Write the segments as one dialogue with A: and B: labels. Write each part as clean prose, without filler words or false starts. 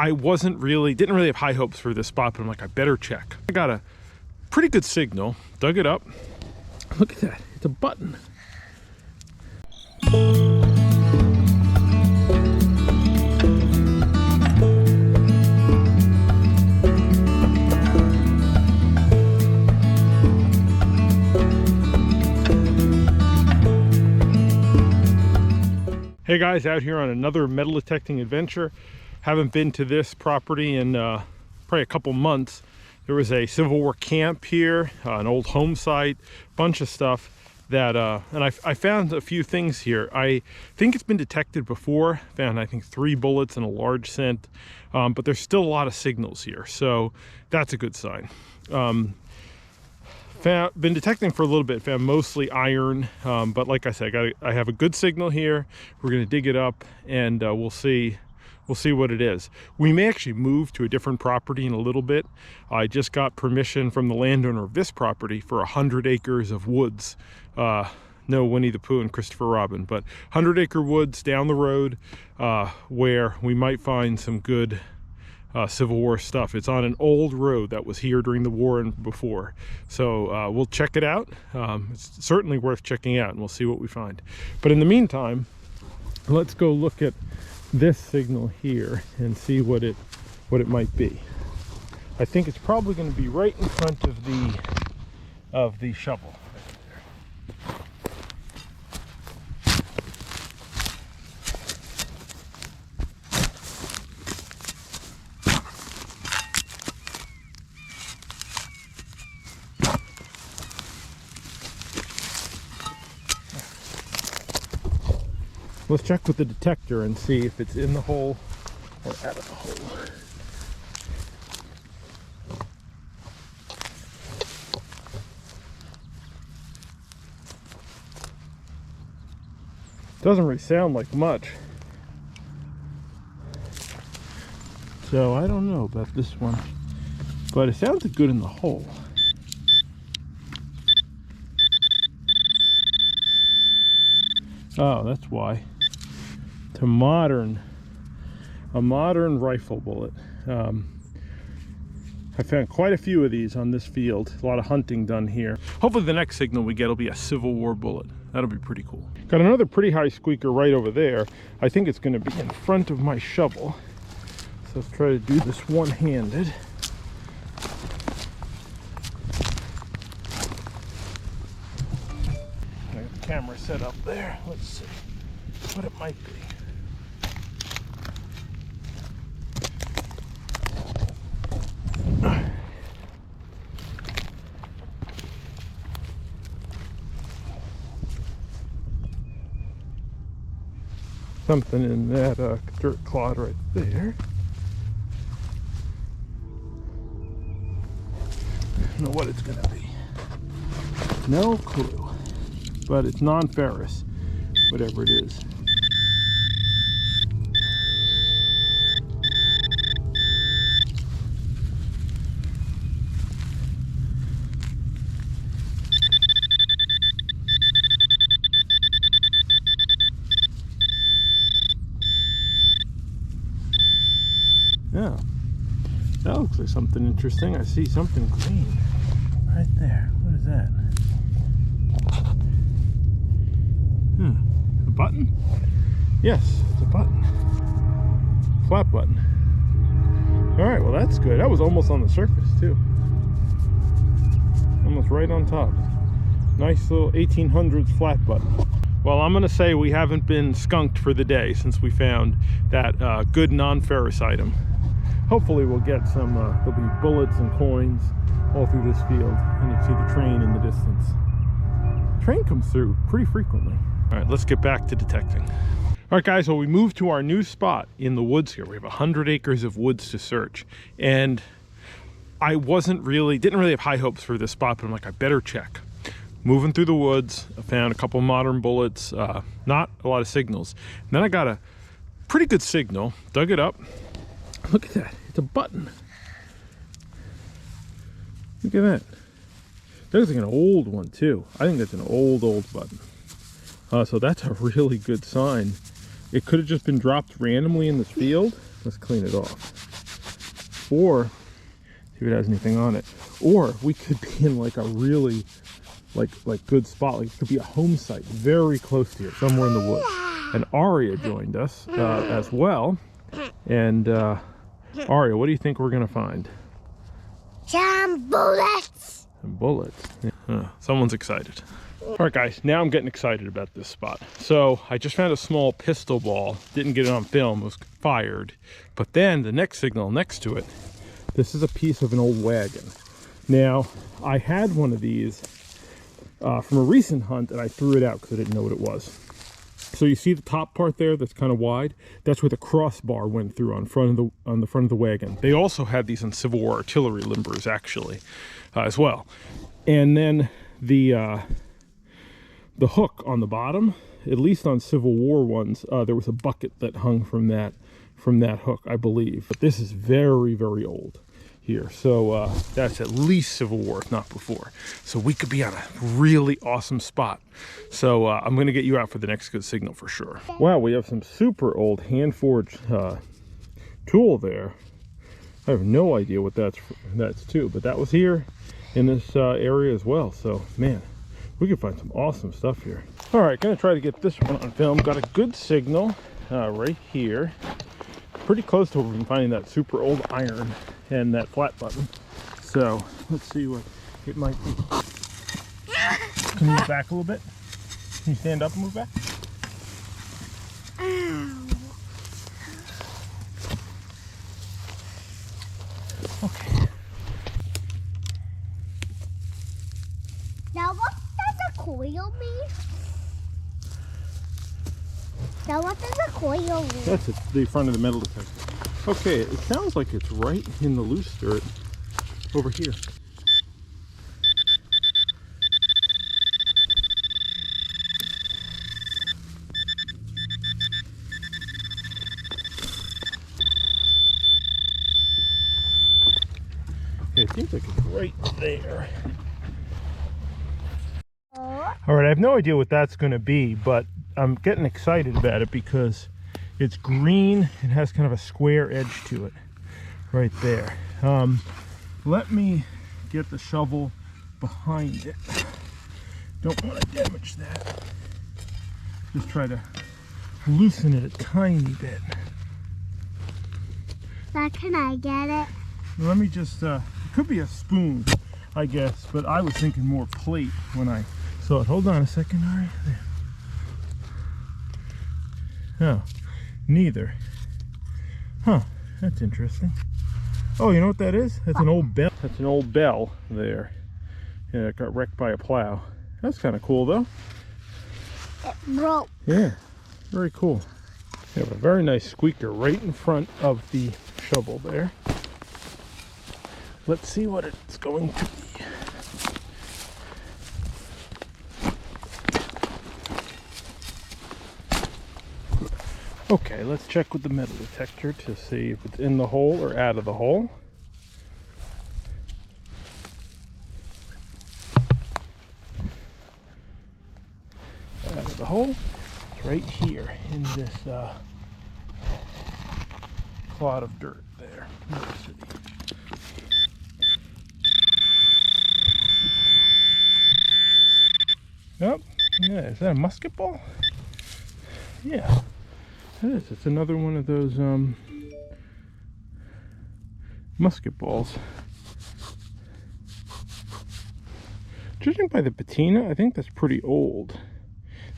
A: I didn't really have high hopes for this spot, but I'm like, I better check. I got a pretty good signal, dug it up. Look at that, it's a button. Hey guys, out here on another metal detecting adventure. Haven't been to this property in probably a couple months. There was a Civil War camp here, an old home site, bunch of stuff that, and I found a few things here. I think it's been detected before. Found, I think, 3 bullets and a large scent, but there's still a lot of signals here, so that's a good sign. Been detecting for a little bit, found mostly iron, but like I said, I have a good signal here. We're going to dig it up and we'll see what it is. We may actually move to a different property in a little bit. I just got permission from the landowner of this property for 100 acres of woods. No Winnie the Pooh and Christopher Robin, but 100-acre woods down the road where we might find some good Civil War stuff. It's on an old road that was here during the war and before, so we'll check it out. It's certainly worth checking out, and we'll see what we find. But in the meantime, let's go look at this signal here and see what it might be. I think it's probably going to be right in front of the shovel. Let's check with the detector and see if it's in the hole or out of the hole. Doesn't really sound like much. So I don't know about this one, but it sounded good in the hole. Oh, that's why. It's a modern rifle bullet. I found quite a few of these on this field. A lot of hunting done here. Hopefully the next signal we get will be a Civil War bullet. That'll be pretty cool. Got another pretty high squeaker right over there. I think it's going to be in front of my shovel. So let's try to do this one-handed. I got the camera set up there. Let's see what it might be. Something in that dirt clod right there. I don't know what it's going to be. No clue. But it's non-ferrous, whatever it is. Yeah, that looks like something interesting. I see something green right there. What is that? A button? Yes, it's a button. Flat button. All right, well that's good. That was almost on the surface too. Almost right on top. Nice little 1800s flat button. Well, I'm gonna say we haven't been skunked for the day since we found that good non-ferrous item. Hopefully we'll get some, there'll be bullets and coins all through this field, and you see the train in the distance. The train comes through pretty frequently. All right, let's get back to detecting. All right, guys, well, we moved to our new spot in the woods here. We have 100 acres of woods to search, and I didn't really have high hopes for this spot, but I'm like, I better check. Moving through the woods, I found a couple modern bullets, not a lot of signals. And then I got a pretty good signal, dug it up. Look at that, it's a button. Look at that. That looks like an old one too. I think that's an old button. So that's a really good sign. It could have just been dropped randomly in this field. Let's clean it off. or see if it has anything on it. Or we could be in like a really like good spot. Like it could be a home site very close to here, somewhere in the woods. And Aria joined us as well. And Aria, what do you think we're gonna find?
B: Some bullets.
A: Some bullets. Yeah. Someone's excited. All right, guys, now I'm getting excited about this spot. So I just found a small pistol ball. Didn't get it on film, it was fired. But then the next signal next to it, this is a piece of an old wagon. Now, I had one of these from a recent hunt, and I threw it out because I didn't know what it was. So you see the top part there that's kind of wide? That's where the crossbar went through on the front of the wagon. They also had these on Civil War artillery limbers, actually, as well. And then the hook on the bottom, at least on Civil War ones, there was a bucket that hung from that hook, I believe. But this is very, very old here. So that's at least Civil War, if not before. So we could be on a really awesome spot. So I'm going to get you out for the next good signal for sure. Wow, we have some super old hand-forged tool there. I have no idea what that's to, but that was here in this area as well. So, man, we can find some awesome stuff here. All right, gonna try to get this one on film. Got a good signal right here. Pretty close to where we've been finding that super old iron and that flat button. So let's see what it might be. Can you move back a little bit? Can you stand up and move back? Okay.
B: Now what does a coil mean? Now what does a coil mean?
A: That's the front of the metal detector. Okay, it sounds like it's right in the loose dirt over here. It seems like it's right there. All right, I have no idea what that's going to be, but I'm getting excited about it because it's green and has kind of a square edge to it right there. Let me get the shovel behind it. Don't want to damage that. Just try to loosen it a tiny bit.
B: Now can I get it?
A: Let me just, it could be a spoon, I guess, but I was thinking more plate when I saw it. Hold on a second, all right? There. Oh, neither. Huh, that's interesting. Oh, you know what that is? That's an old bell. That's an old bell there. Yeah, it got wrecked by a plow. That's kind of cool, though.
B: It broke.
A: Yeah, very cool. You have a very nice squeaker right in front of the shovel there. Let's see what it's going to be. Okay, let's check with the metal detector to see if it's in the hole or out of the hole. Out of the hole. It's right here in this clod of dirt there. Yep. Yeah, is that a musket ball? Yeah. It is. It's another one of those musket balls. Judging by the patina, I think that's pretty old.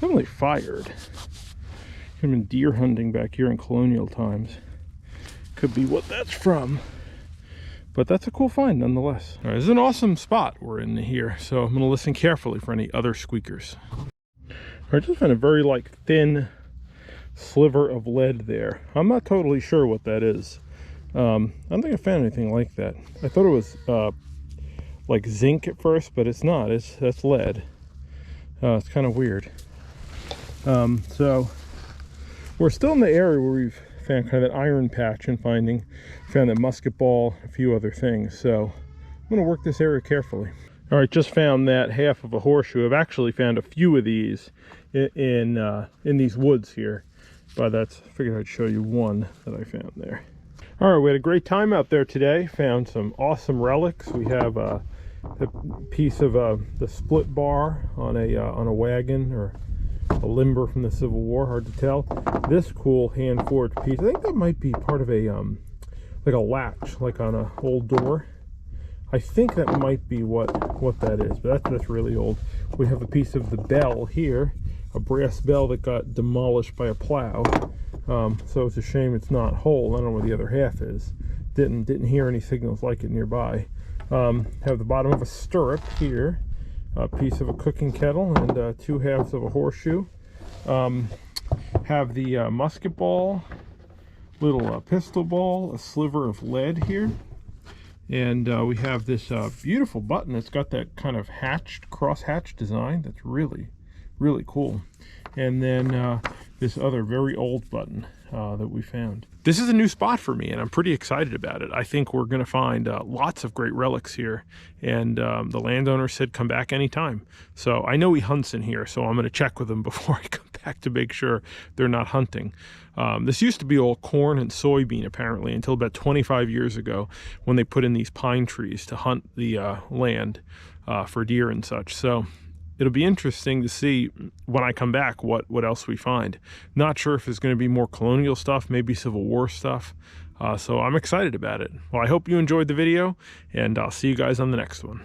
A: Definitely fired. Could have been deer hunting back here in colonial times. Could be what that's from. But that's a cool find nonetheless. All right, this is an awesome spot we're in here, so I'm going to listen carefully for any other squeakers. All right, just found a very thin sliver of lead there. I'm not totally sure what that is. I don't think I found anything like that. I thought it was like zinc at first, but it's not. That's lead. It's kind of weird. So we're still in the area where we've found kind of that iron patch and found that musket ball, a few other things. So I'm going to work this area carefully. All right, just found that half of a horseshoe. I've actually found a few of these in these woods here, but I figured I'd show you one that I found there. All All right, we had a great time out there today. Found some awesome relics. We have a piece of the split bar on a wagon, or a limber from the Civil War, hard to tell. This cool hand forged piece, I think that might be part of a like a latch, like on an old door. I think that might be what that is, but that's really old. We have a piece of the bell here, a brass bell that got demolished by a plow. So it's a shame it's not whole. I don't know where the other half is. Didn't hear any signals like it nearby. Have the bottom of a stirrup here, a piece of a cooking kettle, and 2 halves of a horseshoe. Have the musket ball, little pistol ball, a sliver of lead here, and we have this beautiful button. It's got that kind of cross-hatched design. That's really cool. And then this other very old button that we found. This is a new spot for me, and I'm pretty excited about it. I think we're going to find lots of great relics here, and the landowner said come back anytime. So I know he hunts in here, so I'm going to check with him before I come back to make sure they're not hunting. This used to be all corn and soybean, apparently, until about 25 years ago, when they put in these pine trees to hunt the land for deer and such. So it'll be interesting to see when I come back what else we find. Not sure if there's going to be more colonial stuff, maybe Civil War stuff. So I'm excited about it. Well, I hope you enjoyed the video, and I'll see you guys on the next one.